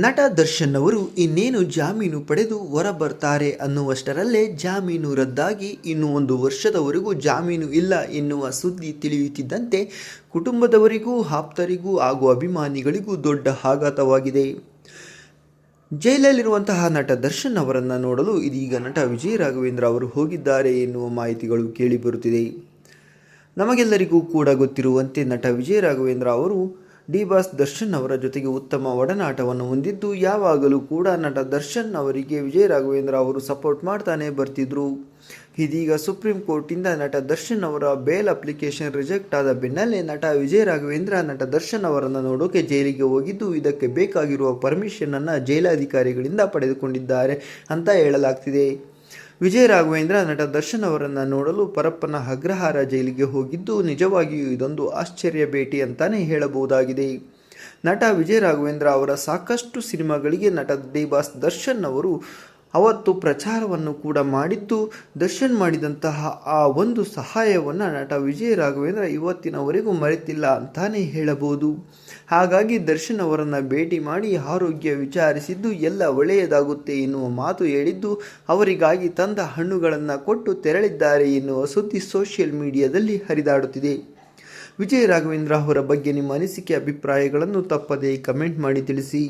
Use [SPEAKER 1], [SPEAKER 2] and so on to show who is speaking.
[SPEAKER 1] ನಟ ದರ್ಶನ್ ಅವರು ಇನ್ನೇನು ಜಾಮೀನು ಪಡೆದು ಹೊರಬರ್ತಾರೆ ಅನ್ನುವಷ್ಟರಲ್ಲೇ ಜಾಮೀನು ರದ್ದಾಗಿ ಇನ್ನು 1 ವರ್ಷದವರೆಗೂ ಜಾಮೀನು ಇಲ್ಲ ಎನ್ನುವ ಸುದ್ದಿ ತಿಳಿಯುತ್ತಿದ್ದಂತೆ ಕುಟುಂಬದವರಿಗೂ ಆಪ್ತರಿಗೂ ಹಾಗೂ ಅಭಿಮಾನಿಗಳಿಗೂ ದೊಡ್ಡ ಆಘಾತವಾಗಿದೆ. ಜೈಲಲ್ಲಿರುವಂತಹ ನಟ ದರ್ಶನ್ ಅವರನ್ನು ನೋಡಲು ಇದೀಗ ನಟ ವಿಜಯ್ ರಾಘವೇಂದ್ರ ಅವರು ಹೋಗಿದ್ದಾರೆ ಎನ್ನುವ ಮಾಹಿತಿಗಳು ಕೇಳಿಬರುತ್ತಿದೆ. ನಮಗೆಲ್ಲರಿಗೂ ಕೂಡ ಗೊತ್ತಿರುವಂತೆ ನಟ ವಿಜಯ್ ರಾಘವೇಂದ್ರ ಅವರು ಡಿ ಬಾಸ್ ದರ್ಶನ್ ಅವರ ಜೊತೆಗೆ ಉತ್ತಮ ಒಡನಾಟವನ್ನು ಹೊಂದಿದ್ದು, ಯಾವಾಗಲೂ ಕೂಡ ನಟ ದರ್ಶನ್ ಅವರಿಗೆ ವಿಜಯ್ ರಾಘವೇಂದ್ರ ಅವರು ಸಪೋರ್ಟ್ ಮಾಡ್ತಾನೆ ಬರ್ತಿದ್ರು. ಇದೀಗ ಸುಪ್ರೀಂ ಕೋರ್ಟಿಂದ ನಟ ದರ್ಶನ್ ಅವರ ಬೇಲ್ ಅಪ್ಲಿಕೇಶನ್ ರಿಜೆಕ್ಟ್ ಆದ ಬೆನ್ನಲ್ಲೇ ನಟ ವಿಜಯ್ ರಾಘವೇಂದ್ರ ನಟ ದರ್ಶನ್ ಅವರನ್ನು ನೋಡೋಕೆ ಜೈಲಿಗೆ ಹೋಗಿದ್ದು, ಇದಕ್ಕೆ ಬೇಕಾಗಿರುವ ಪರ್ಮಿಷನ್ ಅನ್ನು ಜೈಲಾಧಿಕಾರಿಗಳಿಂದ ಪಡೆದುಕೊಂಡಿದ್ದಾರೆ ಅಂತ ಹೇಳಲಾಗ್ತಿದೆ. ವಿಜಯ್ ರಾಘವೇಂದ್ರ ನಟ ದರ್ಶನ್ ಅವರನ್ನು ನೋಡಲು ಪರಪ್ಪನ ಅಗ್ರಹಾರ ಜೈಲಿಗೆ ಹೋಗಿದ್ದು, ನಿಜವಾಗಿಯೂ ಇದೊಂದು ಆಶ್ಚರ್ಯ ಭೇಟಿ ಅಂತಾನೆ ಹೇಳಬಹುದಾಗಿದೆ. ನಟ ವಿಜಯ್ ರಾಘವೇಂದ್ರ ಅವರ ಸಾಕಷ್ಟು ಸಿನಿಮಾಗಳಿಗೆ ನಟ ಡಿ ಬಾಸ್ ದರ್ಶನ್ ಅವರು ಅವತ್ತು ಪ್ರಚಾರವನ್ನು ಕೂಡ ಮಾಡಿದ್ದು, ದರ್ಶನ್ ಮಾಡಿದಂತಹ ಆ ಒಂದು ಸಹಾಯವನ್ನು ನಟ ವಿಜಯ್ ರಾಘವೇಂದ್ರ ಇವತ್ತಿನವರೆಗೂ ಮರೆತಿಲ್ಲ ಅಂತಾನೆ ಹೇಳಬಹುದು. ಹಾಗಾಗಿ ದರ್ಶನ್ ಅವರನ್ನು ಭೇಟಿ ಮಾಡಿ ಆರೋಗ್ಯ ವಿಚಾರಿಸಿದ್ದು, ಎಲ್ಲ ಒಳ್ಳೆಯದಾಗುತ್ತೆ ಎನ್ನುವ ಮಾತು ಹೇಳಿದ್ದು, ಅವರಿಗಾಗಿ ತಂದ ಹಣ್ಣುಗಳನ್ನು ಕೊಟ್ಟು ತೆರಳಿದ್ದಾರೆ ಎನ್ನುವ ಸುದ್ದಿ ಸೋಷಿಯಲ್ ಮೀಡಿಯಾದಲ್ಲಿ ಹರಿದಾಡುತ್ತಿದೆ. ವಿಜಯ್ ರಾಘವೇಂದ್ರ ಅವರ ಬಗ್ಗೆ ನಿಮ್ಮ ಅನಿಸಿಕೆ ಅಭಿಪ್ರಾಯಗಳನ್ನು ತಪ್ಪದೇ ಕಮೆಂಟ್ ಮಾಡಿ ತಿಳಿಸಿ.